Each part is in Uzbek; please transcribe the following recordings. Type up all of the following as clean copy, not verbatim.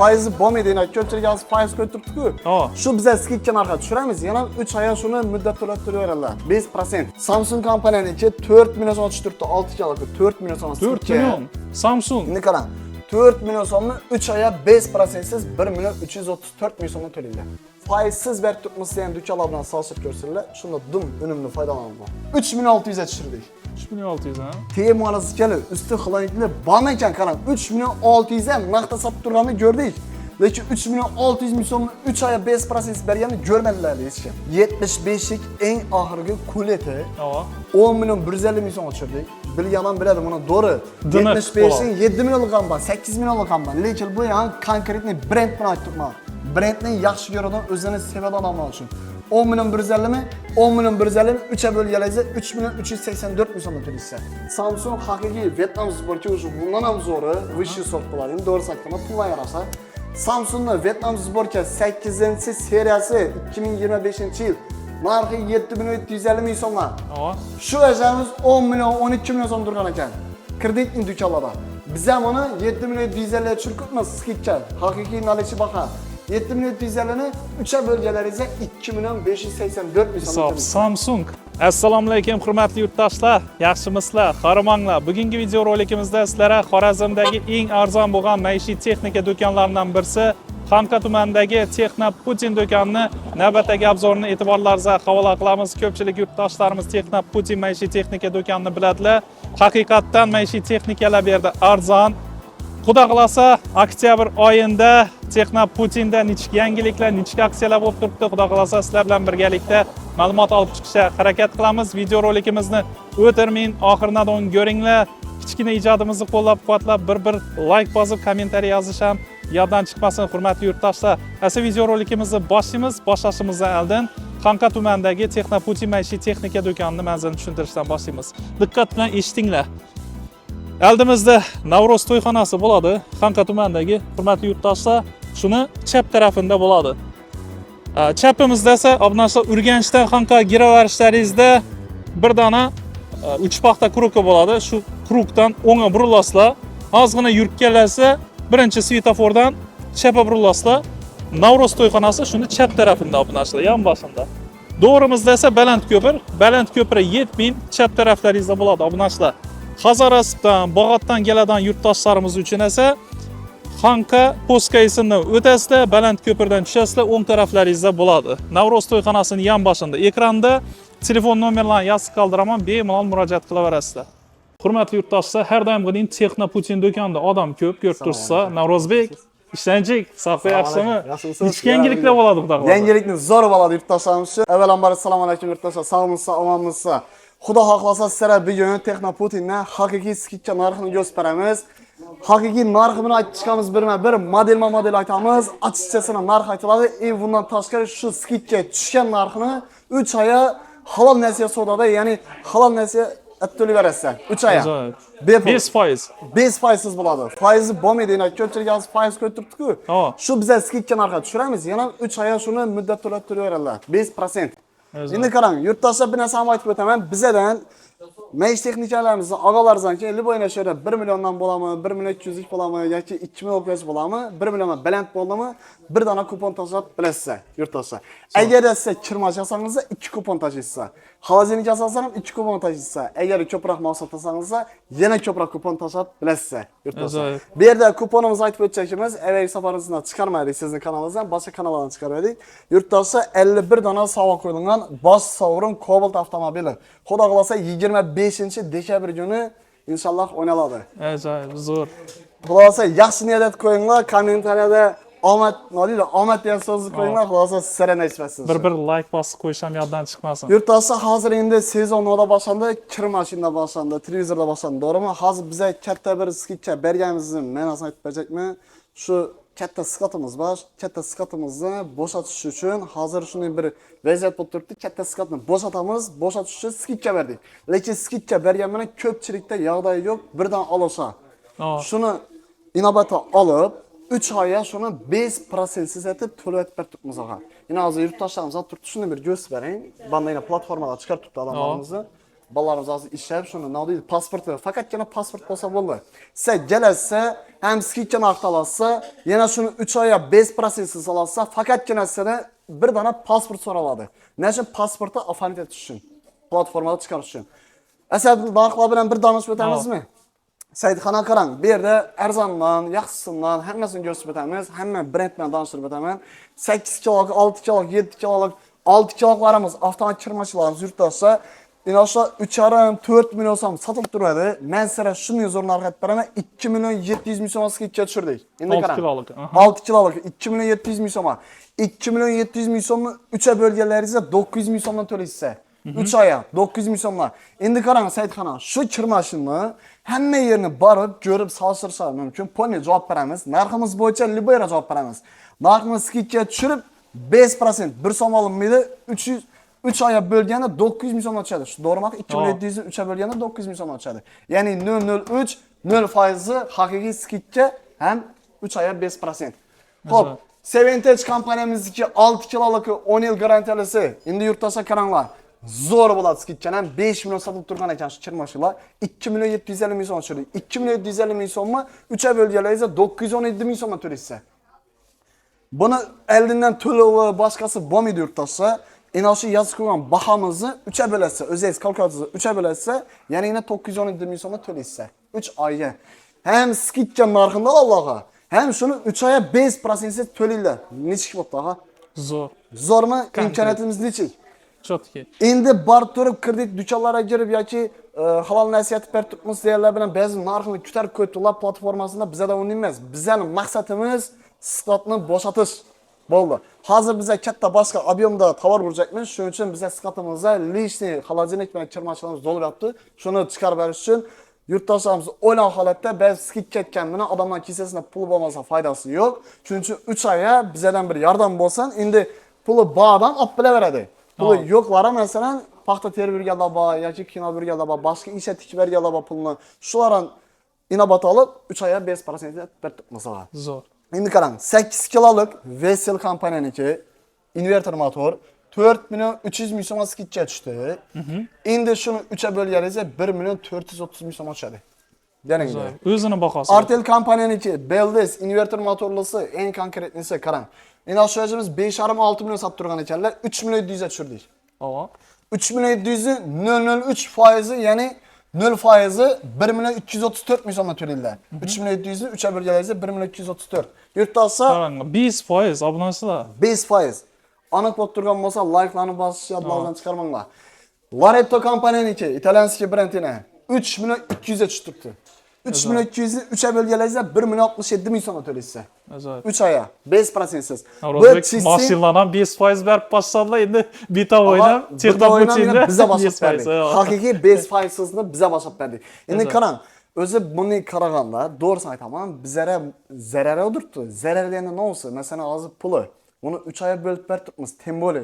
Faizi bo'lmaydi, yana ko'pchilik hozir faiz qo'yib turibdi-ku. Shu biza skidka narxi tushiramiz, yana 3 oy shuni muddat to'lab turaveradilar. 5%. Samsung kompaniyasi 4 million so'm tushirdi, 6 yilga 4 million so'm. 4 million. Samsung. Endi qarang. 4 million so'mni 3 oyga 5% siz 1 million 334 ming so'mga to'laysiz. Faizsiz berib turibmiz degan do'konlar bilan solishtirib ko'rsanglar, shunda dum unumli foydalanamiz. 3 million 600 ga tushirdik. 3 million 600 ha. Temanasi kelib, usti xiloniklar bormi ekan qarang. 3 million 600 ga maqta sotib turganini ko'rdik. Lekin 3 million 600 ming so'mni 3 oyga 5% berganini ko'rmadilar hech kim. 75lik eng oxirgi kuleti 10 million 150 ming so'mga tushirdik. Bilganim biladi, buni to'g'ri. 75ning 7 millionlik ham bor, 8 millionlik ham bor. Lekin bu ham konkretni brend bilan aytibman. Brendning yaxshi ko'radigan, o'zini sevadigan odamlar uchun. 10 million 150 mi? 10 million 150 mi? 3'e bölgelerinizde 3 milyon 384 bin so'mga to'laysiz. Samsung haqiqiy Vietnam zborki уже bundan ham zo'ri, vысший sort bo'ladi. Endi to'g'ri aytganda pulga yarasa. Samsungning Vietnam zborka 8-seriyasi 2025-yil. Narxi 7 milyon 750 ming so'mga. Shu ajamiz 10 milyon 12 milyon so'm turgan ekan. Kreditning do'konlarda. Biz ham uni 7 milyon 750 ga tushiribmiz skidcha. Haqiqiy nalichi baqa. 7 milyon 750'ni 3'e bölgelerinizde 2 milyon 584 bin so'm. Samsung. Assalomu alaykum hurmatli yurtdoshlar. Yaxshimisizlar? Qaramanglar. Bugungi video rolikimizda sizlarga Xorazmdagi eng arzon bo'lgan maishiy texnika do'konlaridan birisi Xanqa tumanidagi Texno Putin do'konini navbatdagi obzorni e'tiborlaringizga havola qilamiz. Ko'pchilik yurtdoshlarimiz Texno Putin maishiy texnika do'konini biladilar. Haqiqatdan maishiy texnikalar bu yerda arzon. Xudo xolasa oktyabr oyida Texno Putinda nechta yangiliklar, nechta aksiyalar bo'lib turibdi. Xudo xolasa sizlar bilan birgalikda ma'lumot olib chiqishga harakat qilamiz. Video rolikimizni o'tirmang, oxiridan ko'ringlar. Kichkina ijodimizni qo'llab-quvvatlab, bir like bosib, kommentariy yozish ham yoddan chiqmasin, hurmatli yurtdoshlar. Asa video rolikimizni boshlaymiz. Boshlashimizdan oldin Xanqa tumanidagi Texno Putin maishiy texnika do'konini manzilini tushuntirishdan boshlaymiz. Diqqat bilan eshitinglar. Oldimizda Navro'z to'yxonasi bo'ladi. Xanqa tumanidagi hurmatli yurtdoshlar, shuni chap tarafida bo'ladi. Chapimizda esa obnashlar Urganchdan Xanqa giraverishlaringizda bir dona 3 paxta krugi bo'ladi. Shu krugdan o'ngga burilasizlar. Ozgina yurib kelsa, birinchi svetofordan chapga burilasizlar. Navro'z to'yxonasi shuni chap tarafida obnashlar, yonboshida. To'g'rimizda esa Baland ko'pir. Baland ko'piri 7000 chap taraflaringizda bo'ladi obnashlar. Hazarasibdan, Bog'otdan keladigan yurtdoshlarimiz uchun esa Xanqa poskayisini o'tasizlar, Baland ko'pirdan tushasizlar, o'ng taraflaringizda bo'ladi. Navro'z to'yxonasining yonboshida ekranda telefon nomerlarini yozib qoldiraman, bemalol murojaat qilaverasizlar. Hurmatli yurtdoshlar, har doimgidek Texno Putin do'konida odam ko'p ko'rib turibsizlar. Navrozbek, ishlanchik, sog'liq yaxshimi? Nechta yangiliklar bo'ladi xudo xolasa. Yangilikni zo'r bo'ladi yurtdoshlarimiz uchun. Avvalambor assalomu alaykum yurtdoshlar, sog'misiz, omonmisiz? Xudo xohlasa sizlarga bugun Texno Putinning haqiqiy skidcha narxini ko'rsatamiz. Haqiqiy narxi bilan aytib chiqamiz, bir model aytamiz. Ochishchasini narx aytiladi. Bundan tashqari shu skidcha tushgan narxini 3 oyga halol nasiya savdoda, ya'ni halol nasiya to'layverasiz. 3 oyga. 5%. 5% bo'ladi. Faizi bo'lmaydi, yana ko'pchilik hozir faiz qo'yib turibdi-ku. Shu biza skidcha narxi tushiramiz, yana 3 oyga shuni muddat to'lab turaveradilar. 5%. Endi qarang, yurtdoshlar bir narsani aytib o'taman. Bizadan maishiy texnikalarimizni og'alarimizdan keyin ilib o'ynashadi. 1 milliondan bo'ladimi, 1 million 200 lik bo'ladimi yoki 2 million o'tkazish bo'ladimi, 1 milliondan baland bo'ldimi, bir dona kupon tashlab bilasizlar, yurtdoshlar. Agar siz kirmash yasangiz 2 kupon tashlaysiz. Hozirni yasasangiz ham 2 kupon tashlaysiz. Agar ko'proq mahsulot tashlasangiz, yana ko'proq kupon tashlab bilasizlar, yurtdoshlar. Bu yerda kuponimizni aytib o'tchakimiz, avval safaringizdan chiqarmaydik, sizning kanalingizdan boshqa kanallardan chiqardik. Yurtdoshlar 51 dona sovg'a qo'yilgan bosh sovrin Cobalt avtomobili. Xudo xolasa 25-dekabr kuni inshaalloh o'ynaladi. Ajoyib, zo'r. Xulosa yaxshi niyat qo'yinglar, kommentariyada omad degan so'zni qo'yinglar, xulosa sizlarga nasib etsin. Bir like bosib qo'yish ham yoddan chiqmasin. Yurtdoshlar, hozir endi sezon nima boshlandi, kir mashinada boshlandi, televizorda boshlandi, to'g'rimi? Hozir biz katta bir skidcha berganimizni men asl aytib berjakman. Shu katta skotimiz bor. Katta skotimizni bo'shatish uchun hozir shunday bir vaziyat bo'lib turibdi. Katta skotni bo'shatamiz, bo'shatish uchun skidcha berdik. Lekin skidcha bergan bilan ko'pchilikda yog'day yo'q, birdan olsa. Shuni inobatga olib 3 oyga shuni 5% siz etib to'lab beribmiz og'a. Yana hozir yurtdoshlarimiz olib turibdi, shuni bir ko'rsatib bering. Banda yana platformalar chiqarib turibdi odamlarimizni. Balalarımız azı işlep şunu ne deyil pasportu faqatgina pasport bo'lsa bo'ldi. Siz kelasa ham skidka narxtalasa, yana shuni 3 oyga 5% salasa faqatgina sizdan bir dona pasport so'raladi. Nechun pasportni ofanit etish uchun, platformada chiqarish uchun. Asad narxlar bilan bir danışib o'tamizmi? Saidxona qarang, bu yerda arzondan, yaxshisidan hammasini ko'rsatib o'tamiz. Hamma brend bilan tanishtirib o'taman. 8 kilolog, 6 kilolog, 7 kilolog, 6 kiloglarimiz avtomatik kirmachilarimiz yurtdasa, inoshlar 3,5-4 million so'm sotilib turadi. Men sizga shuni zo'r narx aytib beraman, 2 million 700 ming so'mga skidga tushirdik. Endi qarang. 6 kilolog, 2 million 700 ming so'm. 2 million 700 ming so'mni 3'e bölgeleringizde 900 ming so'mdan to'laysiz. 3 aya 900 ming so'mdan. Endi qarang Saidxona, shu kirmashinni hamma yerini borib, ko'rib solishtirsa mumkin. Poni javob beramiz. Narximiz bo'yicha libera javob beramiz. Narxni skidga tushirib 5% bir so'm olinmaydi. 3 aya bölgende 900 ming so'mdan tushadi. Shu to'g'rimi? 2700 ni 3'e bölgende 900 ming so'mdan tushadi. Ya'ni 0,03 0% haqiqiy skidga ham 3 aya 5%. Xo'p, Seventage kompaniyamizniki 6 kiloluk 10 yil garantiyalisi. Endi yurtdasa qaranglar. Zo'r bo'ladi skidkan ham 5 million sotilib turgan ekan shu kirmashilar. 2 million 750 ming so'm tushirdik. 2 million 750 ming so'mni 3'e bölgelaringizda 917 ming so'mdan to'laysiz. Buni eldindan to'lovi boshqasi bo'lmaydi yurtdasa. Inoshi yozib qo'ygan bahamizni 3'e bölasiz, o'zingiz kalkulyatorda 3'e bölasiz, ya'ni 917 ming so'mdan to'laysiz. 3 oyga. Hem skidkan narxida Allohga, hem shuni 3 oyga 5% to'laylar. Nechik bo'pti ha? Zo'r. Zo'rmi? Imkoniyatimiz nechik? Chotki. Endi bar turib kredit dukanlarga girib yoki halol nasiyat berib turibmiz deganlar bilan ba'zi narxni ko'tarib qo'ydilar platformasida bizada uni emas. Bizning maqsadimiz skladni bo'shatish bo'ldi. Hozir biz katta boshqa ob'yomda tovar uracakmiz. Shuning uchun biz skladimizda lishniy xolodilnik bilan kirmachilarimiz to'lyapti. Shuni chiqarib berish uchun yurtdoshlarimiz o'ylan holatda biz skid ketganini odamlar kisasida pul bo'lmasa foydasi yo'q. Shuning uchun 3 oyga bizdan bir yordam bo'lsin. Endi puli bordan olib bilaveradi. Puli yo'qlari masalan paxta terib yurganlar bor yoki kino yurganlar bor, boshqa ishga tikib berganlar bor pulni. Shularni inobat olib 3 oyga 5% berib masalan. Zo'r. Endi qarang, 8 kiloluk Vesel kompaniyaniki inverter motor 4 million 300 ming so'mga skidga tushdi. Endi shuni 3'e bölgelaringizda 1 million 430 ming so'mga tushadi. Dening. O'zini bahosi. Artel kompaniyaniki Beldes inverter motorlisi eng konkretnisi qarang. Inoshimiz 5,5-6 million sotib turgan ekanlar, 3 million 700 ga tushirdik. Ava. 3 million 700 0,03% ya'ni 0% 1 million 234 ming so'mdan to'laydilar. 3 million 700 ni 3'e bölgelaringizda 1 million 234. Yurtdasa 5% obunasizlar. 5%. Aniq bo'lib turgan bo'lsa, like'larni bosish yodingizdan chiqarmanglar. Loretto kompaniyaniki italyanskiy brendini 3 million 200 ga tushibdi. 3 million 200 ni 3'e bölgelaringizda 1 million 67 ming so'mdan to'laysiz. 3 oyga 5% siz. Bu mashinalardan 5% berib boshlanlar, endi beta o'ynab, texnopochini biza bosib berdik. Haqiqiy 5% sizni biza bosib berdik. Endi qarang, o'zi buni qaraganda, to'g'risini aytaman, bizlara zarari o'tiribdi. Zarar deganda nima bo'lsa, masalan, hozir puli Bunu 3 aya bölüp beribmiz, temboli.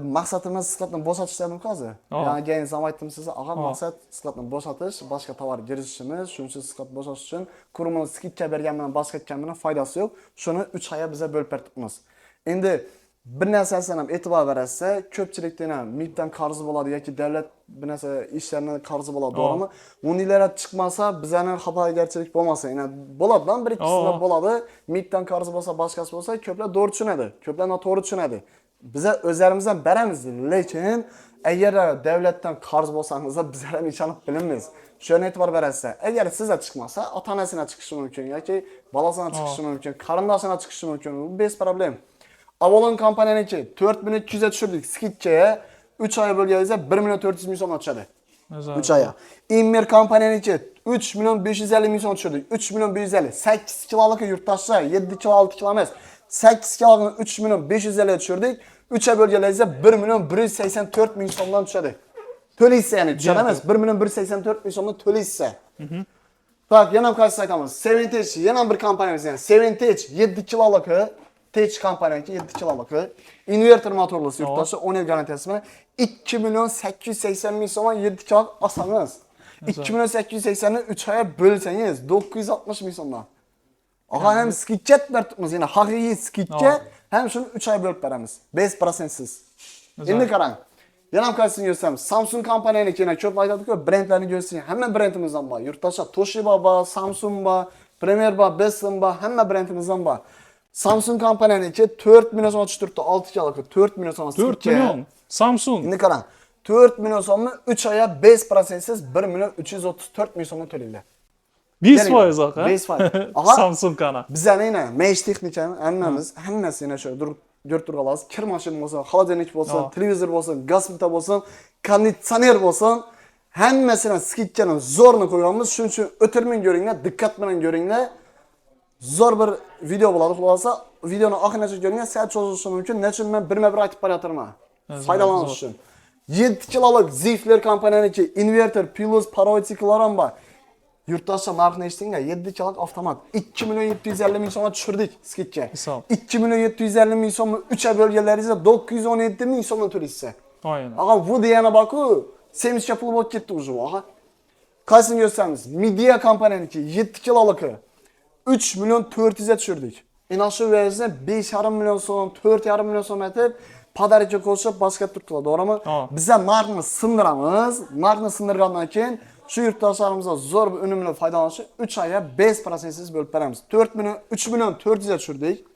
Maqsadimiz skladni bo'shatishdan mumkin hozir. Yani keyin ham aytdim sizga, agar maqsad skladni bo'shatish, boshqa tovar kirishimiz, shuning uchun sklad bo'shatish uchun kurumini skidga bergan bilan boshqa ketgan bilan foydasi yo'q. Shuni 3 oyga biza bölüp beribmiz. Endi bir narsasini ham e'tibor bersa, ko'pchilikdan ham MIBdan qarzi bo'ladi yoki davlat bir narsa ishlarni qarzi bo'ladi, to'g'rimi? Unilar chiqmasa, bizning xafagarchilik bo'lmasa, yana bo'ladi-dan bir ikkisida bo'ladi. MIBdan qarzi bo'lsa, boshqasi bo'lsa, ko'plar to'g'ri tushunadi, ko'plar noto'g'ri tushunadi. Biz o'zlarimizdan beramiz, lekin agar davlatdan qarz bo'lsangiz, bizlar ham ishonib bilamiz. Shuni e'tibor berasiz. Agar sizga chiqmasa, ota-onasiga chiqishi mumkin yoki bolasiga chiqishi mumkin, qarindoshiga chiqishi mumkin. Bu bez problem. Avalon kompaniyanichi 4200 ga tushirdik skidga, 3 oy bo'lganingizda 1 million 400 ming so'm tushadi. 3 oyga. Immer kompaniyanichi 3 million 550 ming so'm tushirdik. 3 million 550. 8 kiloluk yurtdoshlar, 7 kilo 6 kilo emas. 8 kilogni 3 million 550 ga tushirdik. 3'e bölgelerinizde 1 milyon 184 ming so'mdan tushadi. To'laysiz yani, tushadimiz? 1 milyon 184 ming so'mdan to'laysiz. Tak, yana qaysi aytamiz? Seventage yana bir kompaniyamiz yani. Seventage 7 kiloluk Tech kompaniyasi 7 kiloluk inverter motorlusi yurtdoshi 10 yil garantiyasi bilan 2 milyon 880 ming so'm 7 kiloluk olsangiz, 2 milyon 880 ni 3 oyga bo'lsangiz 960 ming so'mdan. Aha hem skidga beribmiz, ya'ni haqiqiy skidga hem şunu 3 ay bölüp beramiz. 5%siz. Endi qarang. Yana ham qaysini görsam, Samsung kompaniyanikini ko'p aytadi-ku, brendlarni görsang, hamma brendimizdan bor. Yurtdoshlar Toshiba bor, Samsung bor, Premier bor, Bessel bor, hamma brendimizdan bor. Samsung kompaniyaniki 4 million so'm turibdi, 6 kilolik 4 million so'm. 4 million. Samsung. Endi qarang, 4 million so'mni 3 oyga 5%siz 1 million 334 ming so'mga to'laysiz. 5% oqa. 5%. Aha. Samsung kana. Bizlarning Mesh texnikani hammasi yana shu ko'rib turgansiz. Kir mashin bo'lsin, xolodilnik bo'lsin, televizor bo'lsin, gaz plita bo'lsin, konditsioner bo'lsin, hammasini skidchani zo'rni qo'yganmiz. Shuning uchun o'tirmang ko'ringlar, diqqat bilan ko'ringlar. Zo'r bir video bo'ladi. Xulosa, videoni oxirigacha ko'ringlar, sal cho'zishi mumkin. Nechun men birma-bir aytib borayotirman. Foydalanish uchun. 7 kilolik Zifler kompaniyaniki inverter, plus parotiklar ham bor. Yurtdoshlar narxini eshitinglar, 7 kilolik avtomat 2 million 750 ming so'mga tushirdik skidga. 2 million 750 ming so'mni 3 ga bo'lganlaringizda 917 ming so'mdan to'laysiz. Aynen. Aga bu degani bor-ku, semizga pul bo'lib ketdi уже. Aga. Qaysini ko'rsamiz? Media kompaniyaniki 7 kilolik 3 million 400 ga tushirdik. Ina shu vaznda 5,5 million so'm, 4,5 million so'm etib padarga qo'shib boshqa turibdi, to'g'rimi? Bizlar narxni sindiramiz. Narxni sindirgandan keyin shu yurtdoshlarimizga zo'r bir unumli foydalanishi 3 oyga 5%siz bo'lib beramiz. 4 million 3 million 400 ga tushirdik.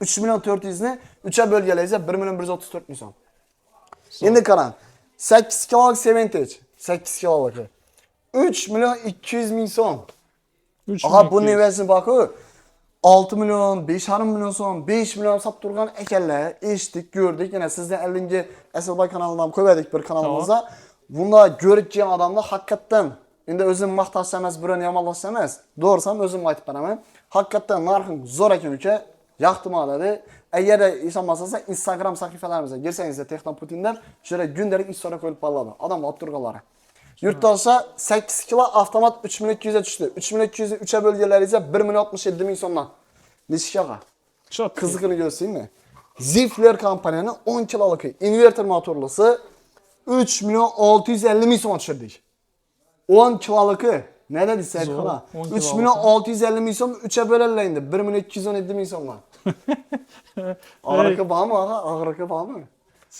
3 million 400 ni 3 ga bo'lganlaringizda 1 million 134 ming so'm. Endi qarang. 8 kilolik Seventage, 8 kilolik 3 million 200 ming so'm. Aha bu nevasi bor-ku. 6 million, 5,5 million so'm, 5 million sotib turgan ekanlar. Eshitdik, ko'rdik. Yana sizdan 50 Asilboy kanalidan qo'ydik bir kanalimizda. Bunda ko'rib kelgan odamlar haqiqatan endi o'zim maqtashsam emas, birini yomonlashsam emas, to'g'risam o'zim aytib beraman. Haqiqatan narxi zo'r ekan uka, yoqdimi dedi. Agar ishonmasangiz Instagram sahifalarimizga girsangiz Texnoputinlar shura kundalik istora qo'yib qoladi. Odam olib turganlari. Yurtdoshlar 8 kilo avtomat 3 million 200 ga tushdi. 3 million 200 ni 3 ga bo'lganlaringizda 1 million 67 ming so'mdan. Nechikaga? Qiziqini ko'rsangmi? Zifler kompaniyaning 10 kilolik inverter motorlisi 3 million 650 ming so'm tushirdik. 10 kiloliki ne dedi Serxona? 3 million 650 ming so'm 3 ga bo'lalaydi. 1 million 217 ming so'mdan. Og'riqi bormi? Og'riqi bormi?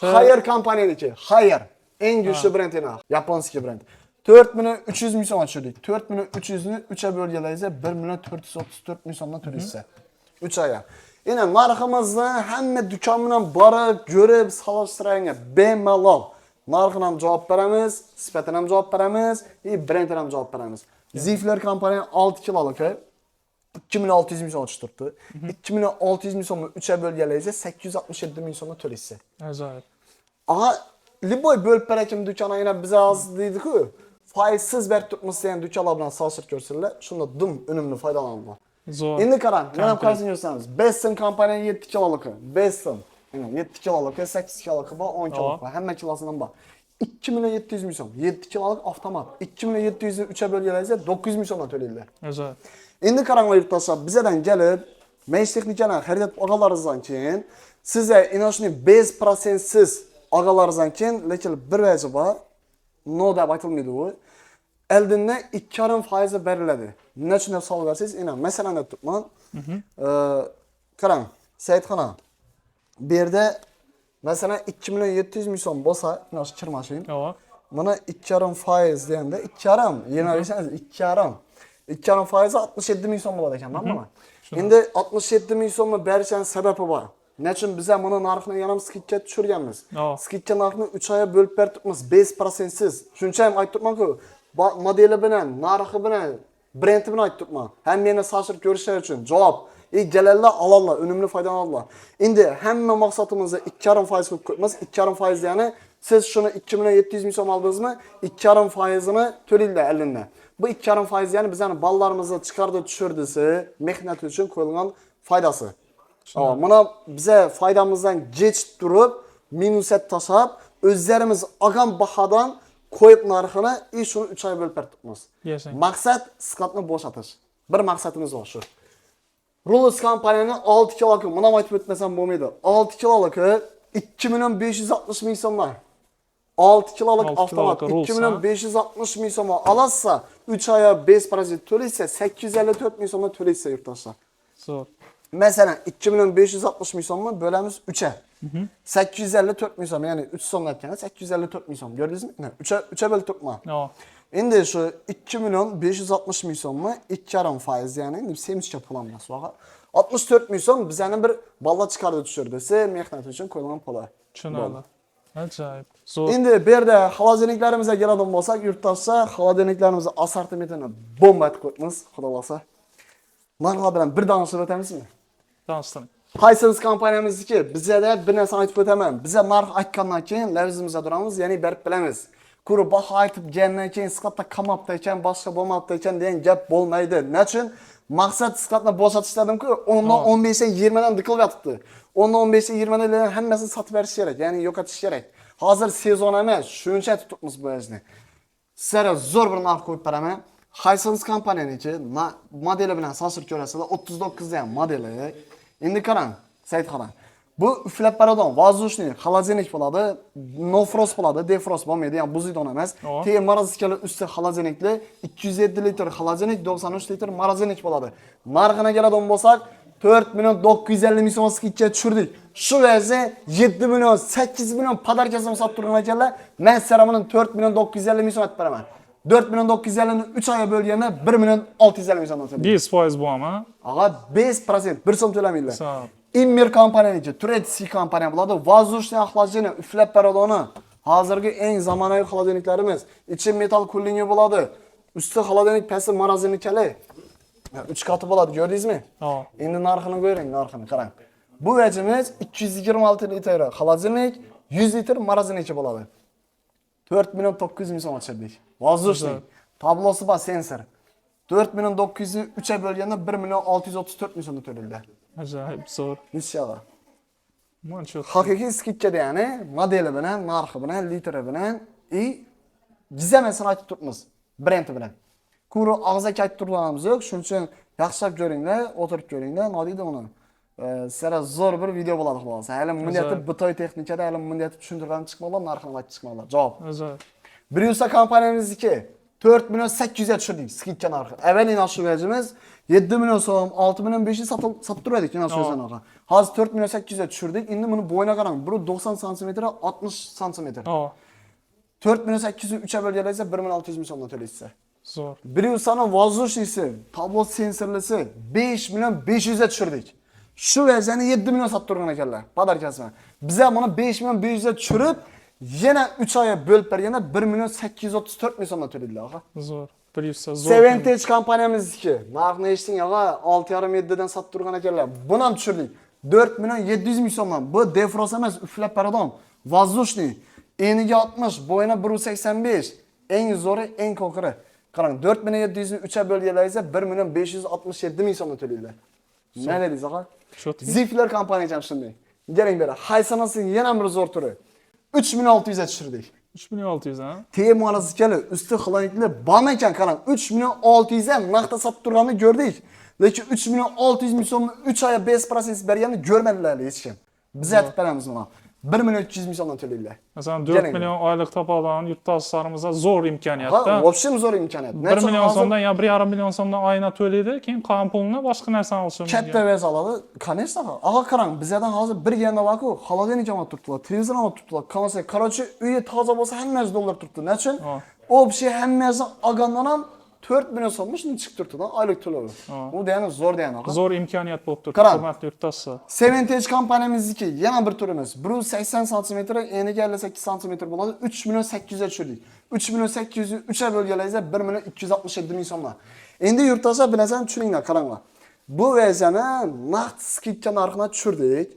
Haier kompaniyaniki. Haier eng kuchli brend ena. Yaponskiy brend. 4 million 300 ming so'm tushirdik. 4 million 300 ni 3 ga bo'lganlaringizda 1 million 434 ming so'mdan to'laysiz. 3 oyga. Yana narximizni hamma do'kon bilan borib, ko'rib, solishtirang bemalol. Narxini ham javob beramiz, sifatini ham javob beramiz, brendini ham javob beramiz. Zifler kompaniya 6 kilolik 2 million 600 ming so'm tushirdi. 2 million 600 ming so'mni 3 ga bo'lganlaringizda 867 ming so'mga to'laysiz. Ajoyib. Aha, liboy bo'lib berakim do'kona yana biz az deydi-ku. Foizsiz berib turibmiz degan do'konlar bilan solishtirib ko'rsinlar, shunda dum unumli foydalanadi. Zo'r. Endi qarang, yana qaysini ko'rsamiz. Bessel kompaniya 7 kilolik. Bessel. 7 kilolik, 8 kilolik bor, 10 kilolik bor. Hamma kilosidan bor. 2 million 700 ming so'm. 7 kilolik avtomat. 2 million 700 ni 3 ga bo'lganlaringizda 900 ming so'mdan to'laysiz. Ajoyib. Endi qaranglar yurtdoshlar, bizdan kelib, Mesh texnikani xarid olganlaringizdan keyin sizga inoshni 5% siz olganlaringizdan keyin lekin bir vaji bor. No deb aytilmaydi u. Eldindan 2,5% beriladi. Nechun deb savol bersangiz, ina masalan deb turibman. Qarang, Saidxona. Bu yerda masalan 2 million 700 ming so'm bo'lsa, inosh kir mashin. Mana 2,5% deganda 2,5, yana bersangiz 2,5. 2,5% 67 ming so'm bo'ladi ekan, mana. Endi 67 ming so'mni berishning sababi bor. Nechun biz ham buni narxini yana skidga tushirganmiz. Skidga narxni 3 oyga bo'lib beribmiz 5% siz. Shuncha ham aytib turibman-ku, modeli bilan, narxi bilan, brendi bilan aytib turibman. Hammani solishtirib ko'rishlari uchun javob. Galallar olollar, unumli foydalanarlar. Endi hamma maqsadimizni 2,5% qilib qo'yamiz. 2,5% ya'ni siz shuni 2 million 700 ming so'm oldingizmi, 2,5%ni to'laysiz elindan. Bu 2,5% ya'ni bizning ballarimizni chiqardi tushurdisi, mehnat uchun qo'yilgan foydasi. Mana bize foydamızdan geç durup minusat tashlab, o'zlarimiz olgan bahodan qo'yib narxini shuni 3 oy bo'lib beribmiz. Maqsad skladni bo'shatish. Bir maqsadimiz bor shu. Rulus kompaniyaning 6 kilolik, mana aytib o'tmasam bo'lmaydi. 6 kilolik 2 million 560 ming so'mdan. 6 kilolik avtomat 2 million 560 ming so'm olsa, 3 oyga 5% to'laysa 854 ming so'mdan to'laysa yurtdoshlar. Zo'r. Mesela 2 milyon 560 ming so'mni bölemiz 3'e. 854 ming so'm, ya'ni 3 so'm aytganda 854 ming so'm. Gördingizmi? 3'e bölüp turibman. Endi şu 2 milyon 560 ming so'mni 2,5%, ya'ni endi semizcha pul emas, vaqo. 64 ming so'm bizani bir balla chiqarib tushirdi. Siz mehnat uchun qo'yilgan pul. Tushunadi. Ajoyib. Zo'r. Endi bu yerda xolodilniklarimizga keladigan bo'lsak, yurtdoshlar, xolodilniklarimizni assortimentini bomba etib qo'yibmiz, xudo xolasa. Narxlar bilan bir danışib o'tamizmi? Tanishtiring. Qaysimiz kompaniyamizniki? Bizda bir narsani aytib o'taman. Biza narx aytgandan keyin lavzimizda turamiz, ya'ni berib bilamiz. Ko'rib baho aytib kelgandan keyin sifatda qamabda ekan, boshqa bo'lmabdi ekan degan gap bo'lmaydi. Nechun? Maqsad sifatni bo'shatish dedim-ku, 10dan 15dan 20dan dikilib yotibdi. 10dan 15dan 20dan hammasini sotib berish kerak, ya'ni yo'qotish kerak. Hozir sezon emas, shuncha tutibmiz bu ishni. Sizlarga zo'r bir narx qo'yib beraman. Qaysimiz kompaniyamniki modeli bilan solishtirib ko'rasizlar. 39 dan modeli. Endi qarang, sayt qarang. Bu uflab baradon, воздушный, холодильник bo'ladi, no frost bo'ladi, defrost bo'lmaydi, ya'ni buzilgan emas. Tekin morozinkali usti холодильникli, 207 litr холодильник, 93 litr morozinik bo'ladi. Narxini keladigan bo'lsak, 4 milyon 950 ming so'm skidga tushirdik. Shu vazi 7 milyon 8 milyon padarkasini sotib turgan ekanlar. Men sizlarga 4 milyon 950 ming so'm aytib beraman. 4 milyon 950 ni 3 oyga bo'lganda 1 milyon 650 ming so'm to'laydi. 5% bu ama. Ag'a 5%, 1 so'm to'lamaydilar. Sağ ol. Immer kompaniyasi, Turkiya kompaniya bo'ladi. Воздушный охлаждение, uflab baradoni. Hozirgi eng zamonaviy xolodilniklarimiz. Ichi metal kullingi bo'ladi. Usti xolodilnik, pasti morozinkali. 3 qati bo'ladi, ko'rdingizmi? Endi narxini ko'ring, narxini qarang. Bu vajimiz 226 litr xolodilnik, 100 litr moroziniki bo'ladi. 4 milyon 900 ming so'm ochirdik. Воздушный. Tablosi bor, sensor. 4 milyon 900'ü 3'e bölgende 1 milyon 634 ming so'mda to'laydi. Ajoyib, zo'r. Inshaalloh. Mana Haqiqiy skidkada, ya'ni modeli bilan, narxi bilan, litri bilan gizamasini aytib turibmiz, brendi bilan. Ko'ri og'zaki aytib turganimiz yo'q, shuning uchun yaxshilab ko'ringlar, o'tirib ko'ringlar, nodiyda uni. Sizlarga zo'r bir video bo'ladi xolos. Hali millati bitoy texnikada, hali millati tushuntirgan chiqmalar, narxini aytib chiqmalar. Javob. Ajoyib. Briusa kompaniyamizniki 4 milyon 800'e tushirdik skidka narxi. Evvelin aşı vericimiz 7 milyon so'm, 6 milyon 500 satıp duruyorduk yine aşı vericiden narxi. Hazır 4 milyon 800'e tushirdik. Endi buni boyuna qarang. Bu 90 cm, 60 cm. 4 milyon 800'ü 3'e bölgelerse 1 milyon 600 ming so'mdan to'laysiz. Zo'r. Briusa'nın воздушныйsi, tablo sensorlisi 5 milyon 500'e tushirdik. Shu versiyani 7 milyon satib turgan ekanlar. Padarkasini. Biz ham buni 5 milyon 500'e tushirib, yana 3 oyga bo'lib berganda 1 milyon 834 ming so'mdan to'laydilar. Zo'r. Briusa zo'r. Seventage kompaniyamizniki. Narxni eshiting, 6,5-7dan satib turgan ekanlar. Buni ham tushirdik. 4 milyon 700 ming so'mdan. Bu defrost emas, uflab baradon. Воздушный. Eniga 60, boyuna 1,85. Eng zo'ri, eng ko'qiri. Qarang, 4 milyon 700 ni 3'e bölgelerse 1 milyon 567 ming so'mdan to'laydilar. Ne dediniz ağa? Zifler kompaniyasi ham shunday. Keling beri. Haysanasining yana bir zo'r turi. 3 milyon 600'e tushirdik. 3 milyon 600 ha? Temanasi kelib, usti xolodilniklar bormi ekan, qarang. 3 milyon 600'e narxda sotib turganini ko'rdik. Lekin 3 milyon 600 ming so'mni 3 oyga 5% berganini ko'rmadilar hech kim. Biz aytib beramiz buni. 1 milyon 300 ming so'mdan to'laydilar. Masalan 4 milyon oylik topadan yurtdoshlarimizga zo'r imkoniyatda. Ha, вообще zo'r imkoniyat. 1 milyon so'mdan ya 1,5 milyon so'mdan oyina to'laydi, keyin qolgan pulni boshqa narsani olishi mumkin. Katta vez oladi. Конечно, ağa qarang, bizdan hozir bir yana bor-ku, xolodilnik olib turibdilar, televizor olib turibdilar. Qancha, короче, uyi toza bo'lsa hammasi dollar turibdi. Nechun? O bir şey hammasi olgandan ham 4 milyon so'mni shuni chiqib turibdi-da, oylik to'lovi. Bu degani zo'r degani. Zo'r imkoniyat bo'lib turibdi, hurmatli yurtdoshlar. Seventage kompaniyamizniki yana bir turimiz. 180 cm, eniga 58 cm bo'ladi. 3 milyon 800'e tushirdik. 3 milyon 800'ü 3'e bölgelerse 1 milyon 267 ming so'mdan. Endi yurtdoshlar bilasan, tushuninglar, qaranglar. Bu versiyani naqd skidka narxini tushirdik.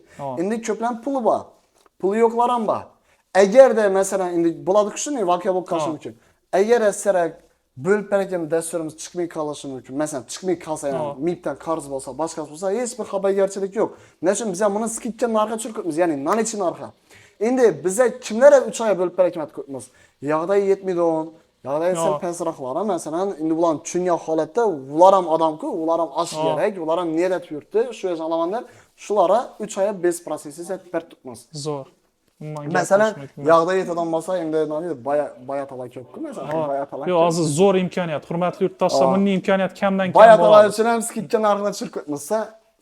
Endi ko'plar puli bor. Puli yo'qlar ham bor. Agarda masalan endi bo'ladi shunday voqea bo'lib qolishi mumkin. Agar sizlar bo'lib bergan dasturimiz chiqmay qolishi mumkin. Masalan, chiqmay qolsa, MIPdan qarz bo'lsa, boshqasi bo'lsa, hech bir xabargarchilik yo'q. Nechun biz ham buni skidka narxi tushiribmiz, ya'ni nanichi narxi. Endi bizga kimlar 3 oy bo'lib bergan ko'pmiz. Yog'day yetmaydi, yog'day sal pastroqlar, masalan, endi bular tushungan holatda ular ham odam-ku, ular ham osh kerak, ular ham niyat yurtdi, shu olamanlar, shulara 3 oy 5% setib beribmiz. Zo'r. Masalan, yog'da yetadigan bo'lsa, endi nima bayatala ko'p-ku, masalan, bayatala. Yo'q, hozir zo'r imkoniyat. Hurmatli yurtdoshlar, bunday imkoniyat kamdan kam bayatala uchun ham skidka narxini tushirib qo'yibmiz.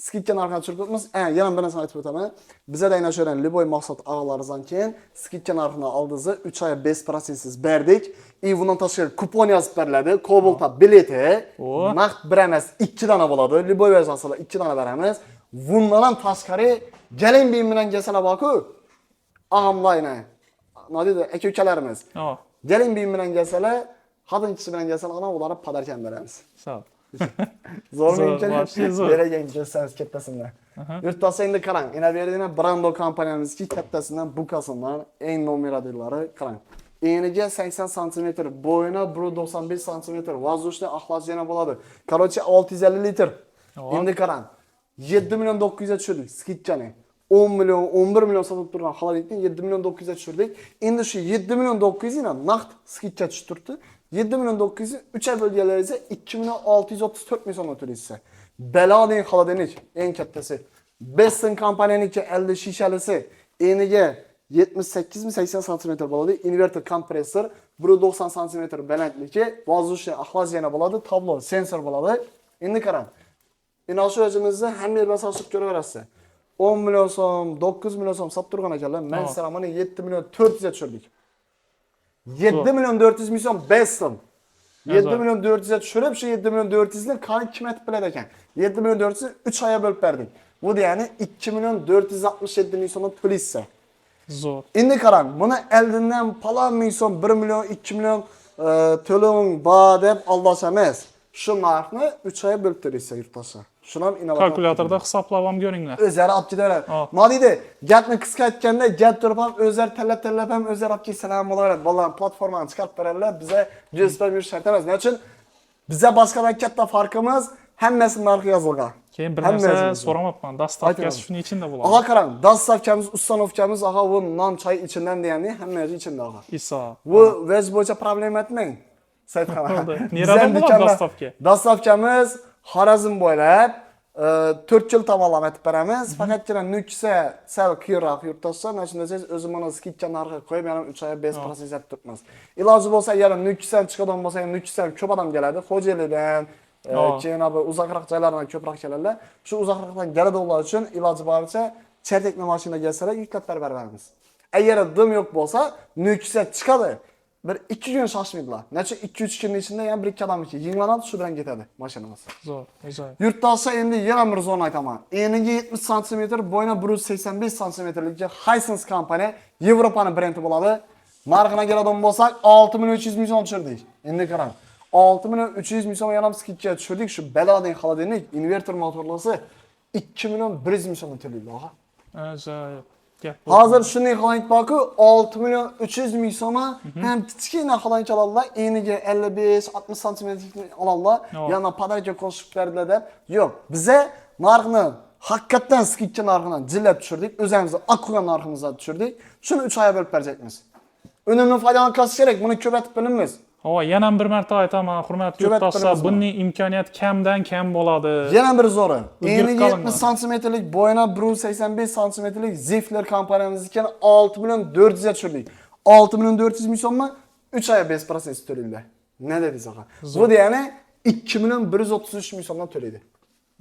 skidka narxini tushirib o'tamiz. Yana bir narsani aytib o'taman. Bizda aynan o'sha Liboy mahsulot avalarizdan keyin skidka narxini oldingiz 3 oy 5%siz berdik. Bundan tashqari kupon yozib beriladi. Cobalt bileti naqd bir emas 2 dona bo'ladi. Liboy versiyasilar 2 dona beramiz. Bundan tashqari gelin bilan bilan kelsalar borku. Ağamlayna. Nima deydi? Aka-ukalarimiz. Gelin bilan kelsalar, xotin kishi bilan kelsalar, ana ularga podarkan beramiz. Sağ ol. Zo'r imkoniyat zo'r. beragan kelsangiz kattasidan. Yurtdasi endi qarang, ina berdigan Brando kompaniyamizki kattasidan bukasidan eng nomeradillari qarang. Eniga 80 sm, bo'yini 1.95 sm, воздушный охлаждение bo'ladi. Короче 650 litr. Endi qarang. 7 million 900 ga tushirdik skidkani. 10 million, 11 million sotib turgan xolodlikni 7 million 900 ga tushirdik. Endi shu 7 million 900 ni naqd skidka tushib turibdi. 7 million 900 3 ay bo'lganlaringiz 2 million 634 ming so'm to'laysiz. Belading xolodilnik eng kattasi. Beston kompaniyanikicha 50 shishalisi eniga 78 mi 80 sm bo'ladi. Inverter kompressor 1.90 sm balandligi, воздушный охлаждение bo'ladi, tablo sensor bo'ladi. Endi qarang. Ina shu o'zimizni hamma yerda sotib ko'raverasiz. 10 million so'm, 9 million so'm sotib turgan ekanlar. Men sizlarga mana 7 million 400 ga tushirdik. 7 million 400 ming so'm Beston. 7 million 400 ga tushirib, shu 7 million 400 ni qani kim aytib biladi ekan. 7 million 400 3 oyga bo'lib berdik. Bu degani 2 million 467 ming so'm to'laysiz. Zo'r. Endi qarang, buni eldindan palon ming so'm, 1 million 2 million to'loving bor deb aldashamiz. Shu narxni 3 oyga bo'lib to'laysiz yurtdoshlar. Shuni ham inovativ. Kalkulyatorda hisoblab ham ko'ringlar. O'zlari olib ketaveradi. Nima deydi? Gapni qisqa aytganda, gap turib ham o'zlari tanlab ham o'zlari olib kelsalar bo'laveradi. Bolalar platformani chiqarib beradilar. Biza juspam yurish shart emas. Nima uchun? Biza boshqadan katta farqimiz hammasi narxi yozilgan. Keyin bir narsa so'ramabman. Dastavkasi shuning ichida bo'ladi. Aha qarang, dastavkamiz, ustanovkamiz, aha bu non choy ichidan degani hamma yo'q ichida aha. Iso. Bu vez bo'yicha problema etmang. Saytxona. Neradan bo'ladi dastavka? Dastavkamiz Xorazm bo'ylab 4 yil tomonlama aytib beramiz. Faqatgina Nukusga sal qiyroq yurtdoshlar, mana shunday siz o'zim mana skidka narxi qo'yib, yana 3 oy 5% yetib turibmiz. Iloji bo'lsa, agar Nukusdan chiqadigan bo'lsa, Nukusdan ko'p odam keladi, Xo'jaylidan, keyin bu uzoqroq joylardan ko'proq keladilar. Shu uzoqroqdan keladiganlar uchun iloji boricha chertekli mashina kelsalar, yuklab beramiz. Agar dim yo'q bo'lsa, Nukusga chiqadi. Bir 2 kun shoshmaydilar. Necha 2-3 kunning ichida ham bir ikki odamniki yenglanadi, shu bilan ketadi mashinamiz. Zo'r, ajoyib. Yurtdoshlar endi yana bir zona aytaman. Eniga 70 sm, bo'yini 185 sm-lik Hisense kompaniya Yevropaning brendi bo'ladi. Narxiga keladigan bo'lsak, 6 million 300 ming so'm tushirdik. Endi qarang. 6 million 300 ming so'm yana skidga tushirdik. Shu belading xolodilnik inverter motorlisi 2 million 100 ming so'm to'laydi. Ajoyib. Hozir shunday xolodilnik borku, 6 million 300 ming so'm ham kichkina xolodilnik oladilar. Eniga 55-60 sm oladilar. Yana podarka qo'shib berdilar deb. Yo'q, biza narxni haqiqatan skidka narxini jillab tushirdik. O'zimizni aqlgan narximizga tushirdik. Shuni 3 oyga bo'lib berajakmiz. Unumli foydalanishimiz kerak, buni ko'paytirib bilamiz. Yana bir marta aytaman, hurmatli yurtdoshlar, buning imkoniyat kamdan kam bo'ladi. Yana bir zo'ri. Eniga 70 sm-lik, bo'yini 1.85 sm-lik Zifler kompaniyamizga 6 million 400 ga tushirdik. 6 million 400 ming so'mmi 3 oyga 5% to'laydi. Ne dedingiz aka? Bu degani 2 million 133 ming so'mdan to'laydi.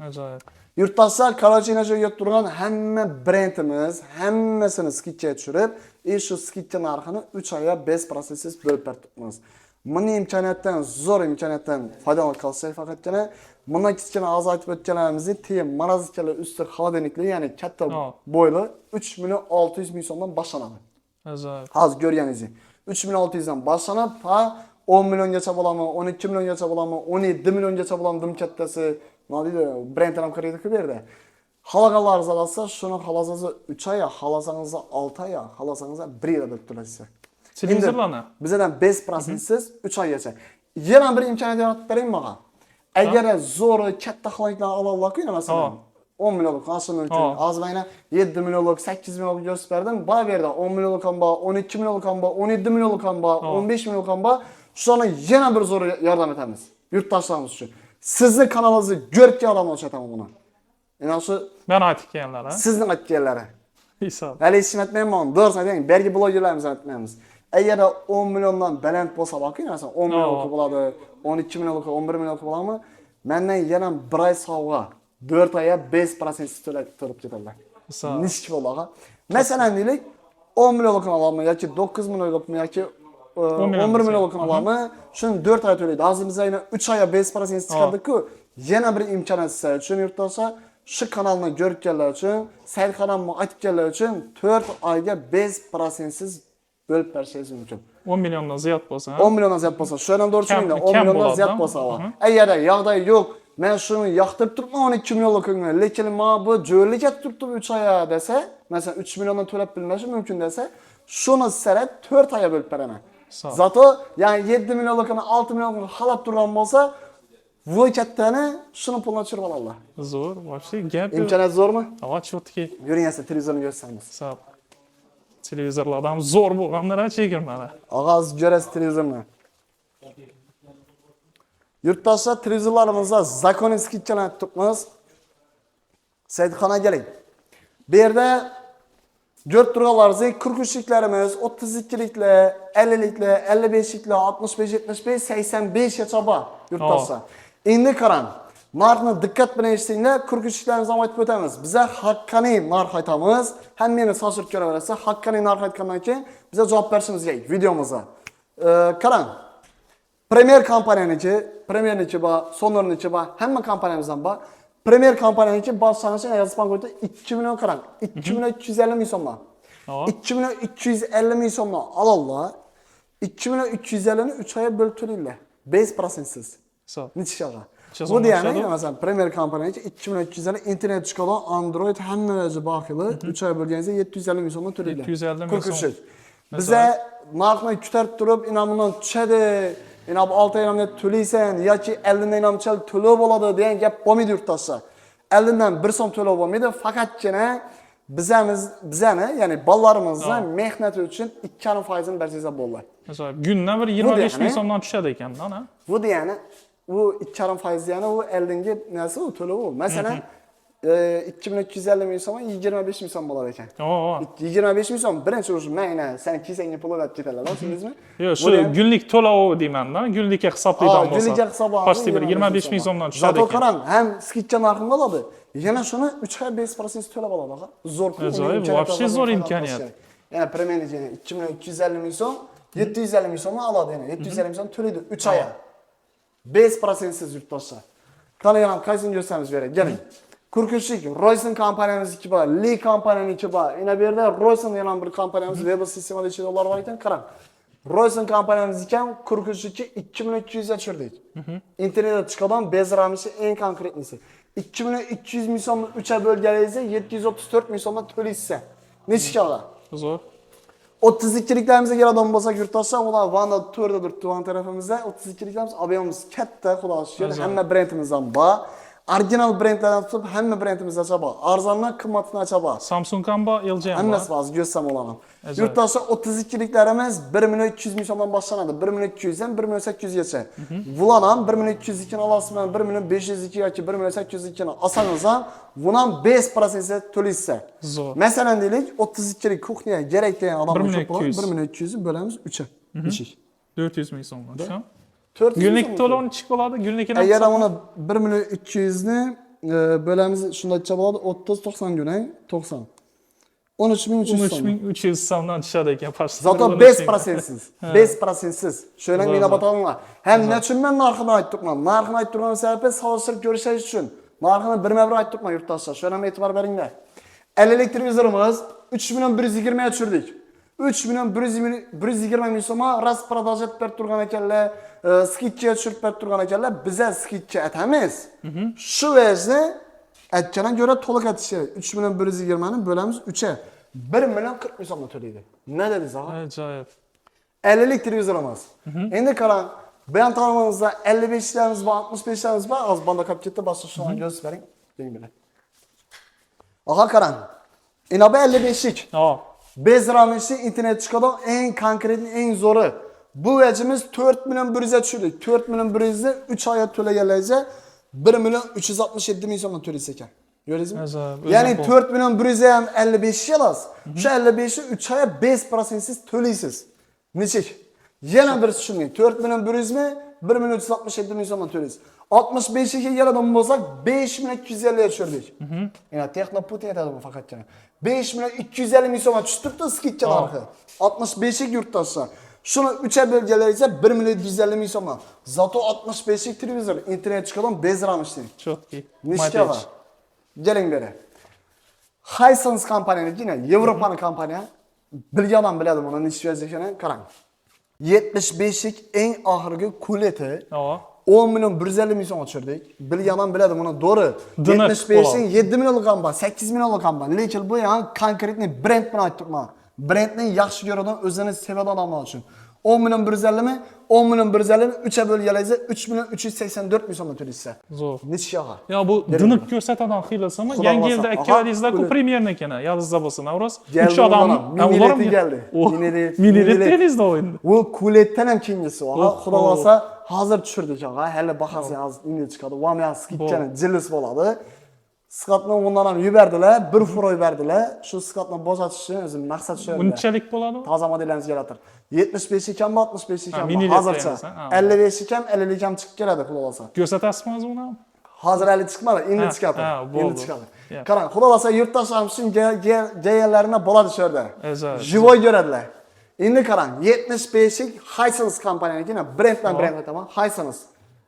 Ajoyib. Yurtdoshlar, Karachiga joyga turgan hamma brendimiz hammasini skidga tushirib, shu skidka narxini 3 oyga 5% siz bo'lib beribmiz. Buni imkoniyatdan, zo'r imkoniyatdan foydalanib qolsak faqatgina bundan kichkina hozir aytib o'tganlarimizni teng marazikali usti xolodilnikli, ya'ni katta bo'yli 3 million 600 ming so'mdan boshlanadi. Ajoyib. Hozir ko'rganingiz 3 million 600 dan boshlanib, 10 milliongacha bo'ladimi, 12 milliongacha bo'ladimi, 17 milliongacha bo'ladimi dim kattasi. Nima deydi? Brendlar ham kiradi ku yerda. Xalaqalaringiz olsa, shuni xalosangiz 3 oy, xalosangiz 6 oy, xalosangiz 1 yil deb to'laysiz. Televizorlarni bizdan 5% siz 3 oygacha. Yana bir imkoniyat yaratib bering menga. Agar zo'r katta xaloqlar olarlar-ku, masalan 10 millionlik qilish mumkin. Hozir mana 7 millionlik, 8 millionlik yo'sib berdim. Bu yerda 10 millionlik ham bor, 12 millionlik ham bor, 17 millionlik ham bor, 15 millionlik ham bor. Shuni yana bir zo'r yordam etamiz yurtdoshlarimiz uchun. Sizni kanalingizni ko'rgan odamlar uchun aytaman buni. Yana shu men aytganlar, sizni aytganlari. Hisob. Hali ishlatmayman, doğrusu aytaymi, bergi blogerlarimiz aytmaymiz. Agar 10 milliondan baland bo'lsa, bakın, masalan 10 millionlik bo'ladi, 12 millionlik, 11 millionlik bo'ladimi? Mendan yana bir oy sovg'a. 4 aya 5% to'lab ketadilar. Nechki bo'laga. Masalan deylik, 10 millionlikni olamı yoki 9 millionlikmi yoki 11 millionlikni olamı. Shuni 4 oy to'laydi. Hozir biz aynan 3 aya 5% chiqardik-ku, yana bir imkoniyat sizlar uchun yurtdoshlar, shu kanalni ko'rganlar uchun, sayt kanalni aytganlar uchun 4 oyga 5% siz bölüp berishingiz mumkin. 10 milliondan ziyod bo'lsa, 10 milliondan ziyod bo'lsa, shu yerdan to'g'ri tushuninglar, 10 milliondan ziyod bo'lsa, agar yog'day yo'q, men shuni yoqtirib turibman 12 millionlikni, lekin men bu jo'rlik etib turibdi 3 oy desa, masalan 3 milliondan to'lab bilmashim mumkin desa, shuni sizlarga 4 oyga bölüp beraman. Zato yani 7 millionlikni 6 millionlikni xalab turgan bo'lsa, bu kattani shuni pulni tushirib oladilar. Zo'r, вообще gap. İmkoniyat zo'rmi? Ava chotki. Yuring esa televizorni ko'rsatamiz. Sap. Televizorlardan zo'r bo'lganlar chegirmadi. Og'az ko'rasiz televizorni. Yurtdoshlar, televizorlarimizda zakoniy skidchalarni tutibmiz. Saytxonaga keling. Bu yerda ko'rib turganlaringizdek 43liklarimiz, 32liklar, 50liklar, 55liklar, 65, 75, 85 gacha bor yurtdoshlar. Endi qarang. Narxni diqqat bilan eshitinglar, 43liklarimizni ham aytib o'tamiz. Bizlar haqqoniy narx aytamiz. Hammani sochirib ko'raversa, haqqoniy narx aytgandan keyin bizga javob berishimiz kerak videomizga. Qarang. Premier kompaniyanichi, Premierniki bor, Sonorniki bor, hamma kompaniyamizdan bor. Premier kompaniyanichi boshlanishi Yazban qo'ydi 2 million qarang. 2 million 250 ming so'mdan. 2 million 250 ming so'mdan olollar. 2 million 250 ni 3 oyga bo'lib to'laylar. 5% siz. Necha bu degani, masalan, Premier kompaniyanichi 2 million 250 internet chiqadi, Android hamma narsa baqili 3 oy bo'lganingizda 750 ming so'mdan to'laylar. 750 ming so'm. Biza narxni kutarib turib, inamdan tushadi. İnab 6 aydan to'laysan yoki 50 dan ham chal to'lab bo'ladi degan gap bo'lmaydi yurtdoshlar. 50 dan 1 so'm to'lab bo'lmaydi, faqatgina bizani, ya'ni bolalarimizni mehnati uchun 2,5% ni bersangiz bo'ladi. Masalan, kundan bir 25 ming so'mdan tushadi ekan-da. Bu degani, u 2,5% degani u 50 ga narsa u to'lab u. Masalan, 2250 ming so'm 25 ming so'm bo'lar ekan. 25 ming so'm birinchi o'sha mayna sen kisangga pul olib ketadilar, tushundingizmi? Yo'q, shu kunlik to'lov deyman-da, kunlikka hisoblaydigan bo'lsa. Kunlikka hisoblaydi. Pasti bir 25 ming so'mdan tushadi ekan. Zato qarang, ham skidcha narxini oladi. Yana shuni 3 oy 5% to'lab oladi. Zo'r pul. Вообще zo'r imkoniyat. Yana Premier'ni 2 million 250 ming so'm, 750 ming so'm oladi yana. 750 ming so'm to'laydi 3 oyga. 5% siz yurtdoshlar. Qani ham qaysini ko'rsamiz beray. Keling. Kurkuşlik, Royson kompaniyamizniki bor, Lee kompaniyamniki bor. Yana bu yerda Royson yana bir kompaniyamiz Weber sistemada ishlaydilar bor ekan, qarang. Royson kompaniyamizniki ham kurkuşlikka 2200 ga tushirdik. Internetda chiqadigan bezramishi eng konkretnisi. 2200 ming so'mni 3 ga bo'lganingizda 734 ming so'mdan to'laysiz. Nechga ola? Zo'r. 32liklarimiz keladigan bo'lsak, yurtdoshlar, ular Vanda to'rda turibdi tuvan tarafimizda. 32liklarimiz ob'yomimiz katta, xudo shukr, hamma brendimizdan bor. Original brendlardan tutib, hamma brendimizda bor. Arzondan qimmatini ochaba. Samsung ham bor, LG ham bor. Hammasi bor, ko'rsam olaman. Yurtdoshlar 32liklarimiz 1 million 200 ming so'mdan boshlanadi. 1 million 200 dan 1 million 800 gacha. Bular ham 1 million 202 ni olasizmi, 1 million 502 yoki 1 million 802 ni olsangiz ham, bundan 5% to'laysiz. Zo'r. Masalan deylik, 32lik kuxniyaga kerak degan odam 1 million 200 ni bo'lamiz 3 ga. 400 ming so'mdan, shu. 400 Günlük to'lovni chiqib bo'ladi, günlikini. Agar uni 1 million 200 ni bo'lamiz, shunday chiqib bo'ladi 30-90 kun, 90. 13300 so'm. 13300 so'mdan tushadi ekan pastda. Zato 5% siz. 5% siz. Shuni meni batolinglar. Ham nechun men narxini aytibman. Narxini ayttirgan sababi solishtirib ko'rishingiz uchun. Narxini birma-bir aytibman yurtdoshlar. Shuna ham e'tibor beringlar. 50lik televizorimiz 3 million 120 ga tushirdik. 3 million 120 ming so'm распродажа etib berib turgan ekanlar, skidcha tushirib berib turgan ekanlar. Biza skidcha aytamiz. Shu vazni aytgandan ko'ra to'liq aytish kerak. 3 million 120 ni bo'lamiz 3 ga. 1 million 40 ming so'mdan to'laydi. Nima dedingiz ha? Ajoyib. 50lik televizorimiz. Endi qarang, bayon tarmog'imizda 55larimiz bor, 65larimiz bor. Az banda qolib ketdi, boshqa shuni ko'rsatib bering. Deng bilan. Aha qarang. Inoba 55lik. Bezramishi internet chiqadi, eng konkret, eng zo'ri. Bu vajimiz 4 million 100 ga tushirdik. 4 million 100 ni 3 oyga to'laganlarga 1 million 367 ming so'mdan to'laysiz ekan. Ko'rdingizmi? Ya'ni 4 million 100 ga ham 55 olasiz. Shu 55 ni 3 oyga 5% siz to'laysiz. Nechik? Yana bir tushuning. 4 million 100 mi? 1 million 367 ming so'mdan to'laysiz. 65'e keladigan bo'lsak 5250 ga tushirdik. Yana Texnoput aytadi bu faqatgina. 5250 ming so'mga tushib turibdi skidcha narxi. 65 yurtdoshlar. Shuni 3 ga bo'lganlar esa 1.150 ming so'm. Zato 65 televizor, internet chiqadan bezramishdi. Chotki. Nishka va. Keling beri. Hisense kompaniyagina, Yevropaning kompaniya. Bilgan odam biladi buni nechta ekanini qarang. 75 lik eng oxirgi kuleti. 10 million 150 ming so'mga tushirdik. Bilgan odam biladi buni, to'g'ri. 75 ning 7 millionlik ham bor, 8 millionlik ham bor. Lekin bu ham konkretni brend bilan aytibman. Brendni yaxshi ko'radigan, o'zini sevadigan odamlar uchun. 10 million 150 mi? 10 million 150 mi? 3 ga bo'lganingizda 3 million 384 ming so'mga to'laysiz. Zo'r. Nechga? Ya bu dinib ko'rsatadigan xilasimi? Yangi yilda 2 oyingizda-ku premyerni ekan, yozingizda bo'lsa, Navro'z. 3 odam minileti keldi. Minilet telizda o'yindi. U kuletdan ham kengisi bor. Xudo xolasa hozir tushirdik og'a. Hali bahasi hozir indi chiqadi. Va men skidchani jillis bo'ladi. Skatni ondan ham yuberdilar, 1 furo yuberdilar. Shu skatni bosatish uchun o'zim maqsad shu. Unchalik bo'ladimi? Toza modellaringiz keladir. 75 ekan, 65 ekan. Hozircha 55 ekan, 50 ham chiqib keladi, xudo xolasa. Ko'rsatasizmi uni? Hozir hali chiqmadi, endi chiqadi. Endi chiqadi. Qarang, xudo xolasa yurtdoshlarimiz uchun gayallarini bo'ladi shu yerda. Jivoy ko'radilar. Endi qarang, 75 lik Hisense kompaniyaniki, brenddan brend aytaman, Hisense.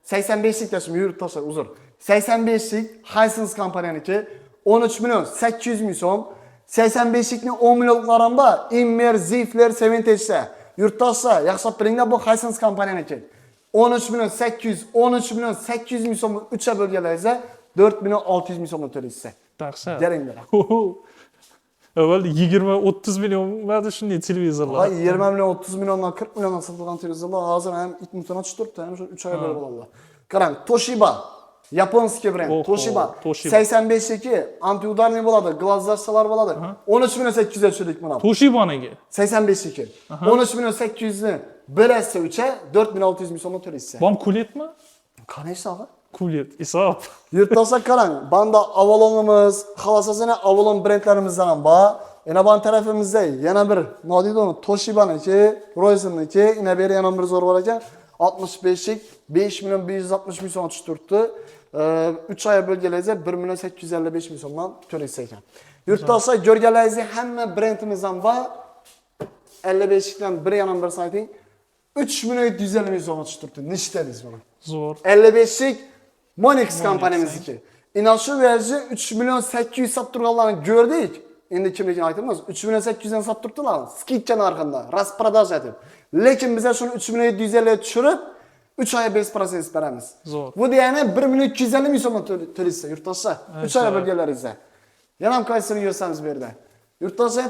85 lik dashim yurtdoshlar, uzr. 85 lik Hisense kompaniyaniki 13 million 800 ming so'm. 85 likni 10 millionlaramba Immer Zifler 70'lar. Yurtdoshlar, yaxshilab bilinglar, bu Hisense kompaniyaniki. 13 million 800, 13 million 800 ming so'mni 3 ga bo'lganlaringizda 4 million 600 ming so'mga to'laysiz. Dahshat. Keringlar. Avval 20-30 million bo'ldi shunday televizorlar. 20 million 30 milliondan 40 milliondan sotilgan televizorlar hozir ham 2 milliondan tushib turibdi, ham shu 3 oyga bo'lib qoldi. Qarang, Toshiba Yaponskiy brend. Toshiba 85 lik antiudarniy bo'ladi, glazzasalar bo'ladi. 13 million 800 ga tushirdik buni. Toshiba'niki 85 lik. 13 million 800 ni bo'lasiz 3 ga 4 million 600 ming so'mga to'laysiz. Bom kuletmi? Qancha og'a? Kulet, hisob. Yurtdoshlar qarang, banda Avalonimiz, xalasasini Avalon brendlarimizdan ham bor. Yana ban tarafimizda yana bir nodidon Toshiba'niki, Royzen'niki, yana bir yana bir zo'r bor ekan. 65 lik 5 million 160 ming so'mga tushib turibdi. 3 oyga bo'lganingizda 1 million 855 ming so'mdan to'laysiz ekan. Yurtdoshlar ko'rganlaringizni hamma brendimizdan bor. 55 likdan bir yana bir sayting 3 million 750 ming so'mga tushib turibdi. Nechta deysiz buni? Zo'r. 55 lik Monix kompaniyamizniki. Inan shu verji 3 million 800 sotib turganlarni ko'rdik. Endi kimligini aytamiz. 3 million 800 dan sotib turibdilar. Skidcha narxida, распродажа deb. Lekin biz shuni 3 million 750 ga tushirib 3 oyga 5% beramiz. Zo'r. Bu degani 1 million 250 ming so'm to'laysiz, yurtdoshlar. 3 oyga bo'lganlaringizda. Yana ham qaysini yo'sangiz bu yerda. Yurtdoshlar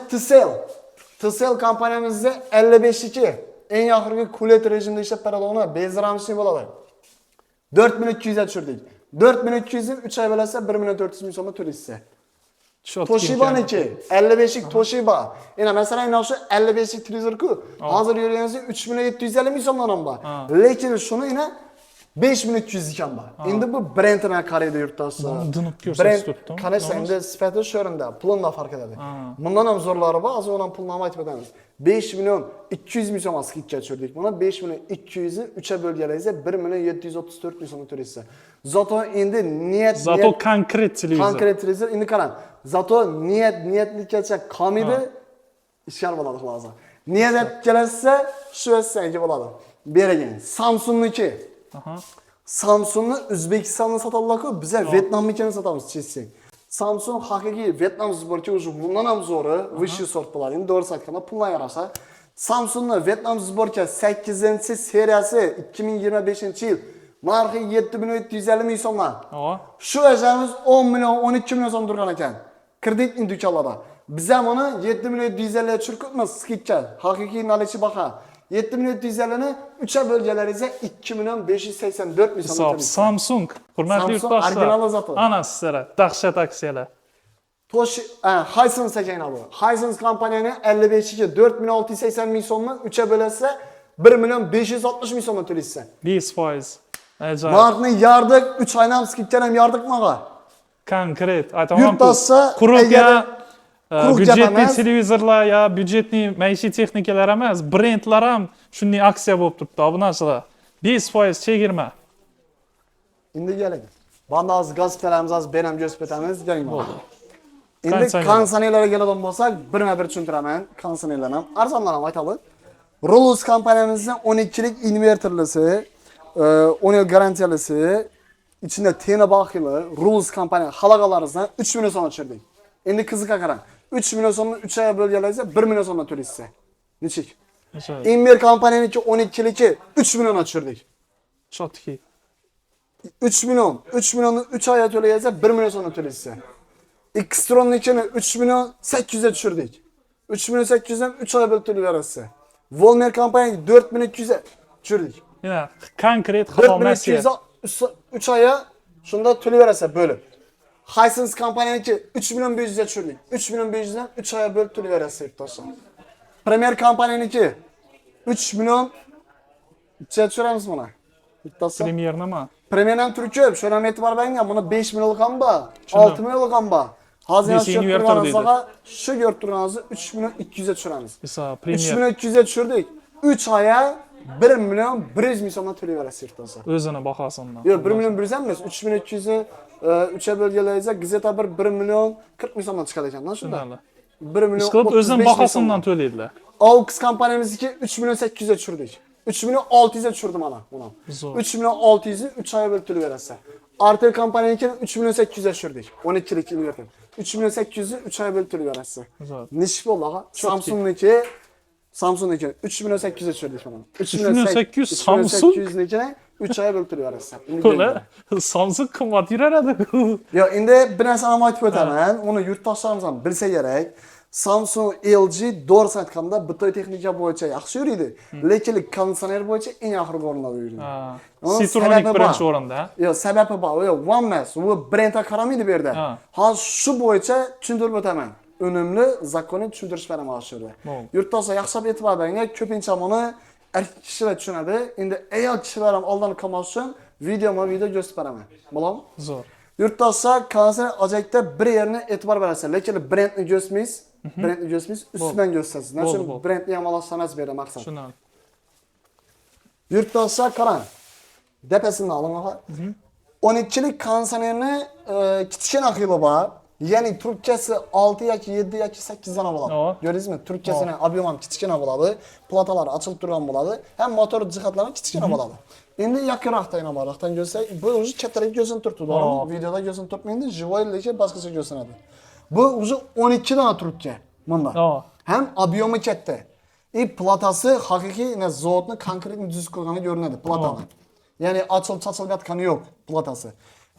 Tsel kompaniyamizda 55 lik eng oxirgi kulet rejimda ishlab beradigan bezramishli bo'ladi. 4 million 200 ga tushirdik. 4 million 200 ni 3 oy bo'lsa 1 million 400 ming so'mga to'laysiz. Toshiba'niki 55 lik Toshiba. Yana masalan shu 55 lik televizor-ku hozir yurganingizda 3 million 750 ming so'mdan ham bor. Lekin shuni yana 5 million 200 ekan bor. Endi bu brenddan qaraydi yurtdoshlar. Dinib ko'rsatib turibdi. Qancha endi sifati shu o'rinda, puldan farq etadi. Bundan ham zo'rlari bor, hozir uni pulni ham aytib o'tamiz. 5 million 200 ming so'm skidga tushirdik. Buni 5 million 200 ni 3 ga bo'lganingizda 1 million 734 ming so'mga to'laysiz. Zato endi Zato konkret televizor. Konkret televizor endi qarang. Zato niyatlikkacha komidi ishlar bo'ladi hozir. Niyat kelsa shu sanki bo'ladi. Beragin. Samsungniki. Samsungni O'zbekistonda sotadilar-ku, biz Vyetnamnikini sotamiz chesing. Samsung haqiqiy Vyetnam zborki уже bundan ham zo'ri, высший sort bo'ladi. Endi to'g'ri aytganda pullar yarasa. Samsungni Vyetnam zborka 8-seriyasi 2025-yil narxi 7 million 750 ming so'mdan. Shu ajamiz 10 million 12 million so'm turgan ekan. Kredit indukallarda. Biz ham uni 7 million 750 ga tushiribmiz skidcha. Haqiqiy nalichi baha. 7 million 750 ni 3 ga bo'lganlaringizda 2 million 584 ming so'm. Samsung. Hurmatli yurtdoshlar. Ana sizlar dahshat aksiyalar. Hisense ekan bu. Hisense kompaniyani 55 ga 4 million 680 ming so'mni 3 ga bo'lsa 1 million 560 ming so'mga to'laysiz. 5%. Ajoyib. Narxni yardik, 3 oydan skiddan ham yardikmi og'a? Konkret. Aytaman-ku. Qurilgan byudjetli televizorlar ya byudjetli maishiy texnikalar emas, brendlar ham shunday aksiya bo'lib turibdi. Bu narsalar 5% chegirma. Endi keling. Banda hozir gaz beramiz, hozir ben ham gösterib o'tamiz. Keling. Bo'ldi. Endi kondisionerlarga keladigan bo'lsak, birma-bir tushuntiraman. Kondisionerlar ham arzondan ham aytaylik. Rolls kompaniyamizning 12lik invertorlisi, 10 yil garantiyalisi, ichida tena baxili Rolls kompaniya halaqalaridan 3 million so'm tushirdik. Endi qiziqqa qarang. 3 million so'mni 3 oyga bo'lganlarsa 1 million so'mdan to'laysiz. Nechik? Inver kompaniyaniki 12ligi 3 millionga tushirdik. Shotki. 3 millionni 3 oyga to'laysiz, 1 million so'mdan to'laysiz. Xtronnikini 3 million 800 ga tushirdik. 3 million 800 dan 3 oyga bo'lib to'layverasiz. Volmer kompaniyasi 4 million 200 ga tushirdik. Yana konkret xatomasga 3 oyga shunda to'layverasiz bo'lib. Hisense kompaniyasi 3 million 500 ga tushirdik. 3 million 500 dan 3 oyga bo'lib to'layverasiz do'stlar. Premier kompaniyasi 3 million tushiramiz buni. Bittasi. Premier nima? Premierdan turi ko'p, shuna e'tibor beringlar. Buni 5 millionlik ham bor, 6 millionlik ham bor. Hozir shu ko'rib turganingizni 3 million 200 ga tushiramiz. Esa 3 Premier million 200 ga tushirdik. 3 oyga 1 million 100 ming so'mdan to'layverasiz do'stlar. o'zini bahosidan. Yo'q, 1 million 100 emas, 3 million 200 ni 3 ga bo'lganlarsa, gazeta 1 million 40 ming so'mdan chiqadi ekan, shunda. 1 million Ishqilib o'zining bahosidan to'laydilar. Aux kompaniyamizniki 3 million 800 ga tushirdik. 3 million 600 ga tushirdim mana buni. 3 million 600 ni 3 oyga bo'lib to'layverasiz. Artel kompaniyanikiga 3 million 800 ga tushirdik. 12lik inverter. 3 million 800 ni 3 oyga bo'lib to'layverasiz. Nechik bo'ldi og'a? Samsung'niki 3 million 800 ga tushirdik mana. 3 million 800 Samsung'nikini 3 oyga bo'lib to'layverasiz. To'la. Samsung qimmat yuradi. Yo, endi bir narsani ham aytib o'taman. Uni yurtdoshlarimiz ham bilsa kerak. Samsung, LG, Dorsat-kamda bitoy texnika bo'yicha yaxshi yuradi, lekin konditsioner bo'yicha eng oxirgi o'rinda yuradi. Citroen birinchi o'rinda. Yo'q, sababi bor. Yo'q, OneMass, u brendga qaramaydi bu yerda. Hozir shu bo'yicha tushuntirib o'taman. Unumli, zakoniy tushuntirish beraman hozirda. Yurtdoshlar yaxshilab e'tibor beringlar, ko'pincha buni erkak kishilar tushunadi. Endi ayol kishilar ham oldin qilmoq uchun video ko'rsatib beraman. Bo'ladimi? Zo'r. Yurtdoshlar konser ojakda bir yerni e'tibor berasiz, lekin brendni ko'rsatmaysiz. Brendni ko'rsatmaysiz, ustidan ko'rsatasiz. Nechun brendni yomonlashsangiz beradi maqsad. Tushundim. Yurtdoshlar qarang. Depasini oling og'a. 12lik konserni kichkina xili bor. Ya'ni trubkasi 6 yoki 7 yoki 8 dana bo'ladi. Ko'rdingizmi? Trubkasining ob'yemi ham kichkina bo'ladi, platalari ochilib turgan bo'ladi, ham motor jihatlari kichkina bo'ladi. Endi yaqinroqdan ham boraqdan ko'rsak, bu o'zi kattaroq ko'zinib turibdi, to'g'rimi? Videoda ko'zinib turibdi, живой lekin boshqacha ko'rinadi. Bu o'zi 12 dana trubka bunda. Ham ob'yemi katta. Platasi haqiqiy zavodni konkretni tuzib qo'ygani ko'rinadi, platani. Ya'ni ochilib yotgani yo'q platasi.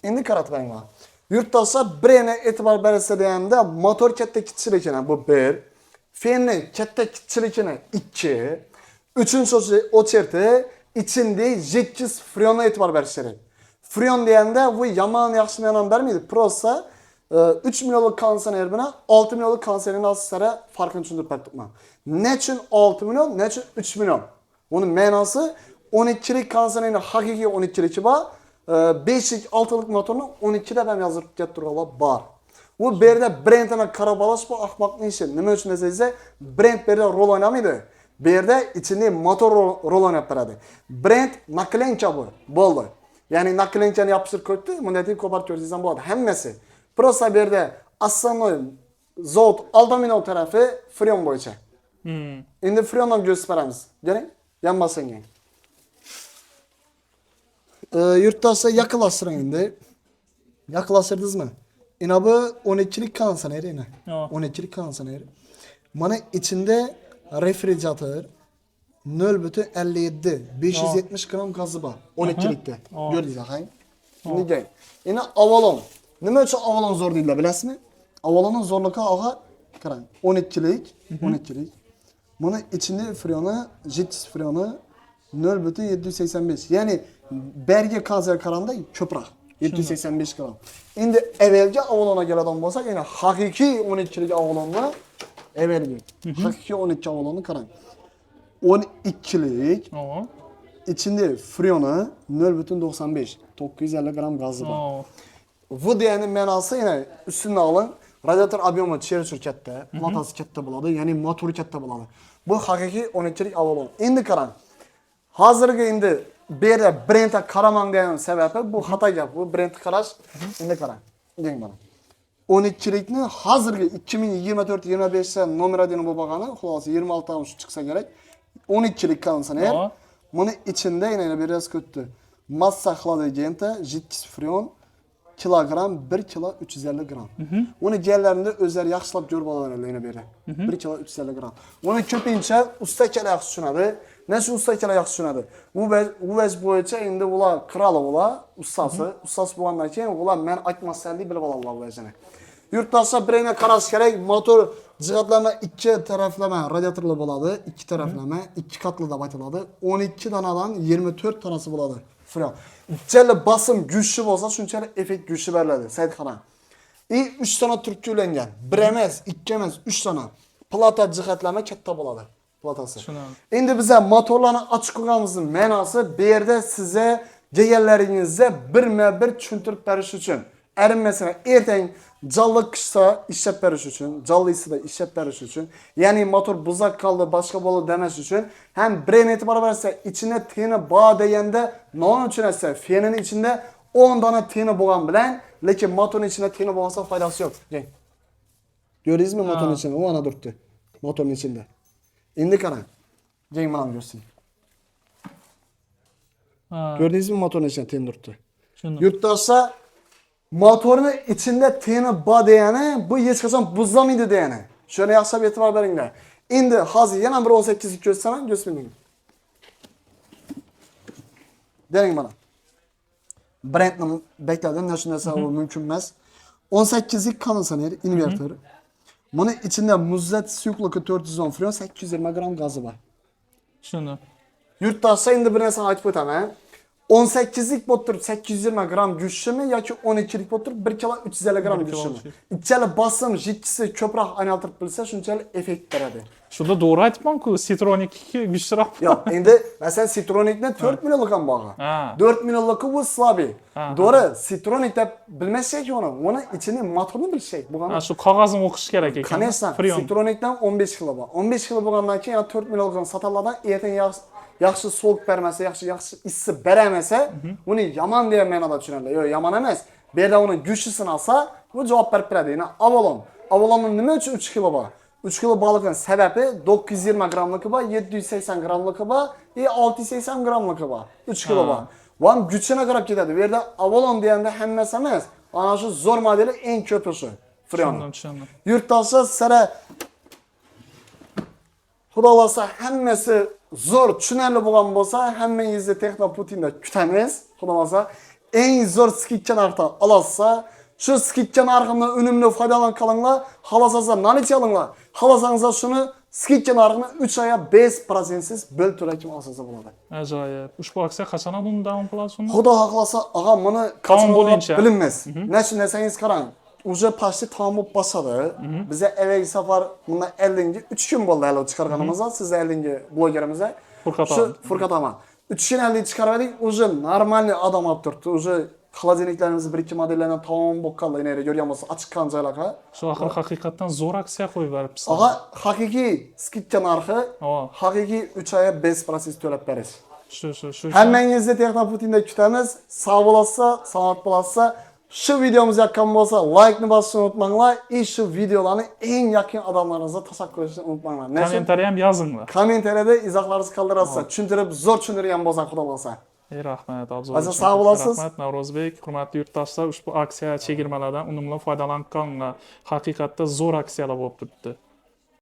Endi qaratib qo'yinglar. Yurtdoshlar birine e'tibor bersa deganda motor katta kichikligini bu 1, fenni katta kichikligini 2, uchinchi o'cherti ichinde 8 freonga e'tibor berish kerak. Freon deganda bu yomon yaxshi ma'no bermaydi. Prosta 3 millionlik kondisioner bilan 6 millionlik kondisionerning orasida farqini tushuntirib berdim. Nechun 6 million, nechun 3 million? Buning ma'nosi 12lik kondisionerning haqiqiy 12ligi bor. 5lik 6lik motorni 12 da ham yozib turganlar bor. U yerda brendini qarab olish bu ahmoqning ishi. Nima uchun desangizda, brend bu yerda rol o'ynamaydi. Bu yerda ichini motor rol o'ynab beradi. Brend naklenka bu. Bo'ldi. Ya'ni naklenkani yopishtirib qo'yibdi, bunday deb ko'parib ko'rsangiz ham bo'ladi. Hammasi. Prosta bu yerda основной zavod aldaminov tarafi freon bo'yicha. Endi freon ham ko'rsatib beramiz. Qarang, yanmasinga. Yurtdoshlar yaqinlashtiring endi. Yaqinlashtirdingizmi? Ina bu 12lik kondisioner ina. 12lik kondisioner. Mana ichinde refrigerator 0.57 570 gram gazi bor 12likda. Ko'rdingizmi, qang? Nega? Ina avalon. Nima uchun avalon zo'r deydilar, bilasizmi? Avalonning zo'rligi og'a, qarang, 12lik. Mana ichinde freoni, jet freoni 0.785. Ya'ni berga konser qaranda ko'proq 785 gram. Endi evvelgi avalonga keladigan bo'lsak, yana haqiqiy 12lik avalonni evvelgi. Haqiqiy 12 avalonni qarang. 12lik. İçinde freoni 0.95. 950 gram gazı bor. Bu deganing ma'nosi yana ustidan olin, radiator ob'yemi cherchur katta, platasi katta bo'ladi, ya'ni motori katta bo'ladi. Bu haqiqiy 12lik avalon. Endi qarang. Hozirgi endi bu yerda brendga qaramang degan sababi bu xato gap. Bu brendni qarash. Endi qarang. Deng mana. 12likni hozirgi 2024-25da nomer 1 bo'lib qolgani, xolos 26 dan shu chiqsa kerak. 12lik kondisioner. Buni ichida yana biraz ko'tdi. Massa xlodagenta, jidkis freon, kilogram 1 kilo 350 gram. Uni gellarında o'zlari yaxshilab ko'rib olaveradi yana beri. 1 kilo 350 gram. Uni ko'pincha ustachalar yaxshi tushunadi. Nasıl ustachalar yaxshi tushunadi? Bu vez bo'yicha endi ular qirali ular, ustasi bo'lgandan keyin ular men aytmasdan bilib oladilar bu vazini. Yurtdoshlar birine qarash kerak, motor jihatlama ikki taraflama radiatorlar bo'ladi, ikki taraflama, ikki qatli deb aytiladi. 12 danadan 24 tanasi bo'ladi. Freon. Ikkala bosim güçlü bo'lsa, shunchalik effekt güçlü beriladi. Sayt qarang. 3 dana turtga ulangan. 1 emas, 2 emas, 3 dana. Plata jihatlama katta bo'ladi. Platası. Endi bize motorlarni ochib qo'yganimizning ma'nosi bu yerda sizga deganlaringizga birma-bir tushuntirib berish uchun. Erinmasdan ertang jalli qishda ishlab berish uchun, jallisida ishlab berish uchun, ya'ni motor buzak qoldi, boshqa bo'ldi demas uchun ham birini e'tibor bersa, ichida teni bor deganda non tushunasiz. Fenining ichida 10 dona teni bo'lgan bilan, lekin motorning ichida teni bo'lmasa foydasi yo'q. Ko'rdingizmi motorning ichida? U ana turibdi. Motorning ichida. Endi qarang. Jeng bilan ko'rsin. Gördünüz mü motorun içine ten durdu? Yurtdoshlar motorni içinde teni bor degani bu hech qachon buzlamaydi degani. Shuni yaxshilab e'tibor beringlar. Endi hozir yana bir 18 lik ko'rsaman, ko'rsam. Deng bana. Brendni bekladim, ne shunday o mumkin emas. 18 lik kondisioner invertor. Bunun içinde muzlat suyuqligi 410 freon, 820 gram gazı var. Shuni. Yurtdoshlar endi bir narsani aytib o'taman. 18 lik bo'lib turib 820 gram go'shtmi yoki 12 lik bo'lib turib 1 kilo 350 gram go'shtmi? Ikkala bosim jitkisi ko'proq aylantirib bilsa, shunchalik effekt beradi. Shunda to'g'ri aytibman-ku, Citronic kuchliroq. Yo'q, endi masalan Citronic'da 4 millionlik ham bor. 4 millionlik bu slabi. To'g'ri, Citronic deb bilmasak uni ichini motorni bilsak, bu ham. Shu qog'ozni o'qish kerak ekan. Конечно, Citronic'dan 15 kilo bor. 15 kilo bo'lgandan keyin 4 millionlik satalardan ertaga yaxshi sovuq bermasa, yaxshi issiq beramasa, uni yomon degan ma'noda tushunadilar. Yo'q, yomon emas. Bu yerda uni go'shtini olsa, bu javob berib beradi. Yana Avalonning nima uchun 3 kilo bor? 3 kilo balıkın sebebi 920 gramlık var, 780 gramlık var, 680 gramlık var. 3 kilo var. Van güçüne qarab ketadi. Bu yerda Avalon deganda hammasi emas. Ana shu zo'r modeli eng ko'pisi. Freon. Yurtdoshlar sira Xudoolasa hammasi zo'r tushunarli bo'lgan bo'lsa, hammangizni Texnoputinda kutamiz. Xudoolasa eng zo'r skidcha narxdan olasiz. Şu skidcha narxidan unumli foydalanib qolinglar. Xalosangiz nalicha olinglar. Xalosangiz shuni skidcha narxini 3 oyga 5% siz böl to'lakim olsangiz bo'ladi. Ajoyib. Ushbu aksiya qachon uni davom qilasiz? Xudo xohlasa, og'a buni qachon bo'lincha bilinmas. Nechun desangiz qarang. Уже почти tamam bo'lib bosadi. Bize evvelgi safar bunda 50 3 kun bo'ldi hali chiqarganimizda. Siz 50 blogerimizga Furqat Aman. 3 kun 50 chiqardik. Уже нормальный adam olib turibdi. Уже холодильникlarimiz 1-2 modellardan tamam bo'lib qoldi. Yana ko'rgan bo'lsa, ochiqqan joylarga. Shu axir haqiqatan zo'r aksiya qo'yib beribsiz. Og'a, haqiqiy skidcha narxi, haqiqiy 3 oyga 5% to'lab berish. Shu. Hammangizni Texnoputinda kutamiz. Sog' bo'lsa, salomat bo'lsa, şu videomuz yoqqan bo'lsa, like ni bosishni unutmanglar. Shu videolarni eng yaqin odamlaringizga tashakkur etishni unutmanglar. Kommentariy ham yozinglar. Kommentariyada izohlaringizni qoldirasiz. Tushuntirib, zo'r tushuntirgan bo'lsa, xudo bo'lsa. Rahmat, Abzul. Sog' bo'lasiz. Rahmat, Navro'zbek. Hurmatli yurtdoshlar, ushbu aksiya chegirmalardan unumli foydalanib qolinglar. Haqiqatda zo'r aksiyalar bo'lib turibdi.